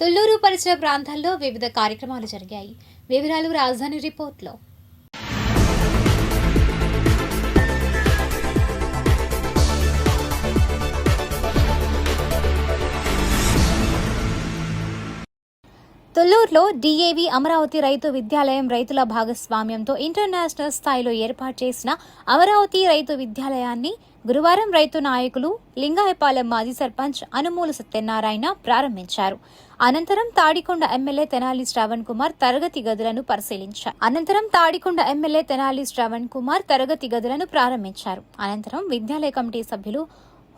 తుళ్లూరు పరిసర ప్రాంతాల్లో వివిధ కార్యక్రమాలు జరిగాయి. వివరాలు రాజధాని రిపోర్ట్లో. తుళ్లూరులో డిఏవి అమరావతి రైతు విద్యాలయం రైతుల భాగస్వామ్యంతో ఇంటర్నేషనల్ స్థాయిలో ఏర్పాటు చేసిన అమరావతి రైతు విద్యాలయాన్ని గురువారం రైతు నాయకులు లింగాయపాలెం మాజీ సర్పంచ్ అనుమూలు సత్యనారాయణ ప్రారంభించారు. అనంతరం తాడికొండ ఎమ్మెల్యే తెనాలి శ్రవణ్ కుమార్ తరగతి గదులను ప్రారంభించారు. అనంతరం విద్యాలయ కమిటీ సభ్యులు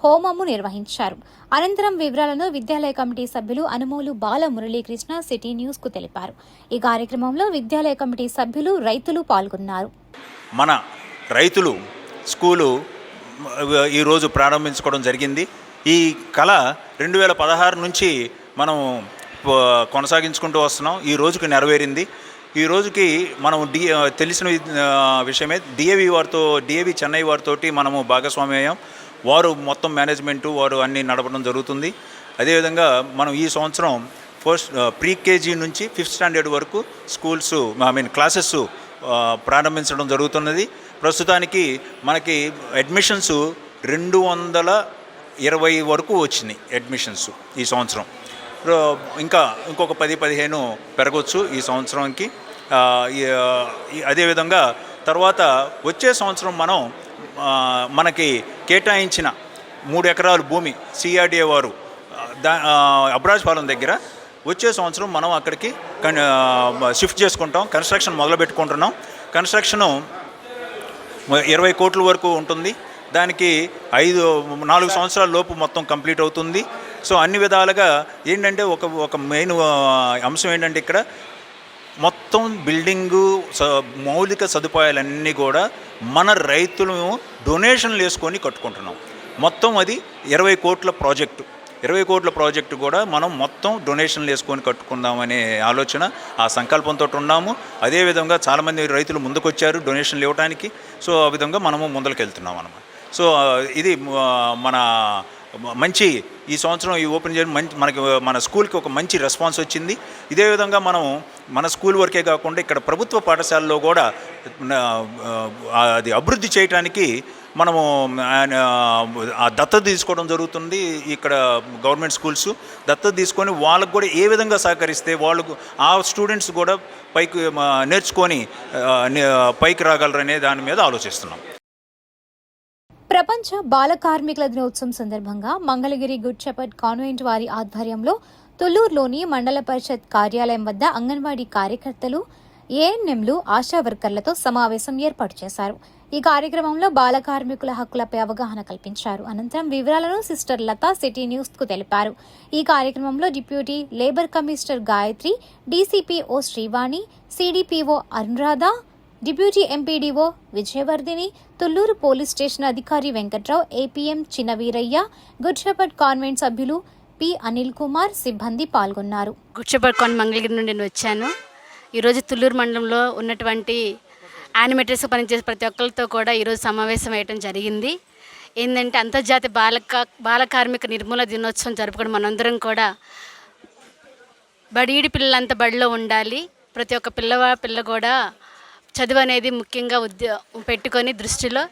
హోమము నిర్వహించారు. అనంతరం వివరాలను విద్యాలయ కమిటీ సభ్యులు అనుమూలు బాల మురళీకృష్ణ సిటీ న్యూస్ కు తెలిపారు. ఈ కార్యక్రమంలో విద్యాలయ కమిటీ సభ్యులు రైతులు పాల్గొన్నారు. మన రైతులు స్కూలు ఈరోజు ప్రారంభించుకోవడం జరిగింది. ఈ కళ 2016 నుంచి మనం కొనసాగించుకుంటూ వస్తున్నాం. ఈ రోజుకి నెరవేరింది. ఈ రోజుకి మనం తెలిసిన విషయమే, డిఏవి చెన్నై వారితోటి మనము భాగస్వామ్యం. వారు మొత్తం మేనేజ్మెంటు వారు అన్నీ నడపడం జరుగుతుంది. అదేవిధంగా మనం ఈ సంవత్సరం ప్రీ కేజీ నుంచి 5th స్టాండర్డ్ వరకు క్లాసెస్ ప్రారంభించడం జరుగుతున్నది. ప్రస్తుతానికి మనకి అడ్మిషన్స్ 220 వరకు వచ్చినాయి అడ్మిషన్స్ ఈ సంవత్సరం. ఇంకొక 10-15 పెరగవచ్చు ఈ సంవత్సరంకి. అదేవిధంగా తర్వాత వచ్చే సంవత్సరం మనకి కేటాయించిన 3 ఎకరాల భూమి సిఆర్డిఏ వారు అబ్రాజ్పాలెం దగ్గర వచ్చే సంవత్సరం మనం అక్కడికి షిఫ్ట్ చేసుకుంటాం. కన్స్ట్రక్షన్ మొదలు పెట్టుకుంటున్నాం. కన్స్ట్రక్షను 20 కోట్ల వరకు ఉంటుంది. దానికి 4 సంవత్సరాల లోపు మొత్తం కంప్లీట్ అవుతుంది. సో అన్ని విధాలుగా ఏంటంటే ఒక మెయిన్ అంశం ఏంటంటే ఇక్కడ మొత్తం బిల్డింగు మౌలిక సదుపాయాలన్నీ కూడా మన రైతులు డొనేషన్లు వేసుకొని కట్టుకుంటున్నాం. మొత్తం అది 20 కోట్ల ప్రాజెక్టు. 20 కోట్ల ప్రాజెక్టు కూడా మనం మొత్తం డొనేషన్లు వేసుకొని కట్టుకుందామనే ఆలోచన, ఆ సంకల్పంతో ఉన్నాము. అదేవిధంగా చాలామంది రైతులు ముందుకొచ్చారు డొనేషన్లు ఇవ్వడానికి. సో ఆ విధంగా మనము ముందరికి వెళ్తున్నాం అన్నమాట. సో ఇది మన మంచి ఈ సంవత్సరం ఈ ఓపెన్ చేయడం మన స్కూల్కి ఒక మంచి రెస్పాన్స్ వచ్చింది. ఇదే విధంగా మనం మన స్కూల్ వరకే కాకుండా ఇక్కడ ప్రభుత్వ పాఠశాలలో కూడా అది అభివృద్ధి చేయడానికి మనము దత్తత తీసుకోవడం జరుగుతుంది. ఇక్కడ గవర్నమెంట్ స్కూల్స్ దత్తత తీసుకొని వాళ్ళకు కూడా ఏ విధంగా సహకరిస్తే వాళ్ళకు ఆ స్టూడెంట్స్ కూడా నేర్చుకొని పైకి రాగలరనే దాని మీద ఆలోచిస్తున్నాం. ప్రపంచ బాల కార్మికుల దినోత్సవం సందర్భంగా మంగళగిరి గుడ్ షెపర్డ్ కాన్వెంట్ వారి ఆధ్వర్యంలో తుళ్లూరులోని మండల పరిషత్ కార్యాలయం వద్ద అంగన్వాడీ కార్యకర్తలు, ఏఎన్ఎంలు, ఆశా వర్కర్లతో సమావేశం ఏర్పాటు చేశారు. ఈ కార్యక్రమంలో బాల కార్మికుల హక్కులపై అవగాహన కల్పించారు. అనంతరం వివరాలను సిస్టర్ లత సిటీ న్యూస్ కు తెలిపారు. ఈ కార్యక్రమంలో deputy labour commissioner Gayatri, DCPO Srivani, CDPO Anuradha, deputy MPDO Vijayavardhini, Thullur police station అధికారి Venkatrao, APM Chinnaveeraiah, Good Shepherd Convent సభ్యులు పి అనిల్ కుమార్, సిబ్బంది పాల్గొన్నారు. గుడ్ షెపర్డ్ కాన్వెంట్ మంగళగిరి నుండి నేను వచ్చాను. ఈరోజు తుళ్లూరు మండలంలో ఉన్నటువంటి యానిమేటర్స్ పనిచేసే ప్రతి ఒక్కరితో కూడా ఈరోజు సమావేశం అయ్యడం జరిగింది. ఏంటంటే అంతర్జాతీయ బాల కార్మిక నిర్మూలన దినోత్సవం జరుపుకోవడం మనందరం కూడా బడీడి పిల్లలంతా బడిలో ఉండాలి. ప్రతి ఒక్క పిల్ల కూడా చదువు అనేది ముఖ్యంగా పెట్టుకొని దృష్టిలో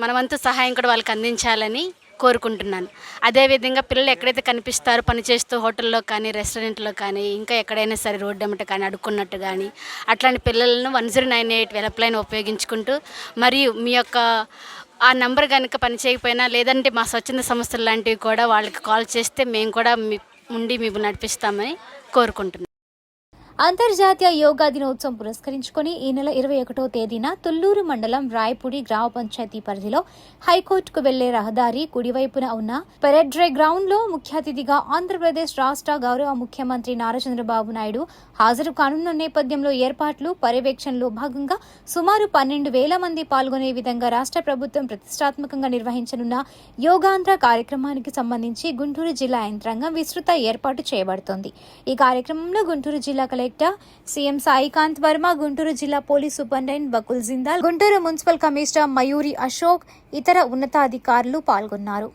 మనమంతా సహాయం కూడా వాళ్ళకి అందించాలని కోరుకుంటున్నాను. అదేవిధంగా పిల్లలు ఎక్కడైతే కనిపిస్తారో పనిచేస్తూ హోటల్లో కానీ, రెస్టారెంట్లో కానీ, ఇంకా ఎక్కడైనా సరే రోడ్డు అమ్మట కానీ, అడుక్కున్నట్టు కానీ అట్లాంటి పిల్లలను 1098 హెల్ప్ లైన్ ఉపయోగించుకుంటూ, మరియు మీ యొక్క ఆ నంబర్ కనుక పనిచేయకపోయినా లేదంటే మా స్వచ్ఛంద సంస్థలు లాంటివి కూడా వాళ్ళకి కాల్ చేస్తే మేము కూడా మిమ్మల్ని నడిపిస్తామని కోరుకుంటున్నాం. అంతర్జాతీయ యోగా దినోత్సవం పురస్కరించుకుని ఈ నెల 21వ తేదీన తుళ్లూరు మండలం రాయపూడి గ్రామ పంచాయతీ పరిధిలో హైకోర్టుకు వెళ్లే రహదారి కుడివైపున ఉన్న పెరెడ్రే గ్రౌండ్ లో ముఖ్య అతిథిగా ఆంధ్రప్రదేశ్ రాష్ట్ర గౌరవ ముఖ్యమంత్రి నారా చంద్రబాబు నాయుడు హాజరు కానున్న నేపథ్యంలో ఏర్పాట్లు పర్యవేక్షణలో భాగంగా సుమారు 12,000 మంది పాల్గొనే విధంగా రాష్ట్ర ప్రభుత్వం ప్రతిష్టాత్మకంగా నిర్వహించనున్న యోగాంధ్ర కార్యక్రమానికి సంబంధించి గుంటూరు జిల్లా యంత్రాంగం విస్తృత ఏర్పాటు చేయబడుతోంది. ఈ కార్యక్రమంలో గుంటూరు జిల్లా కలెక్టర్ సీఎం సాయికాంత్ వర్మ, గుంటూరు జిల్లా police superintendent buckle Jindal, Guntur municipal commissioner Mayuri Ashok, ఇతర ఉన్నతాధికారులు పాల్గొన్నారు.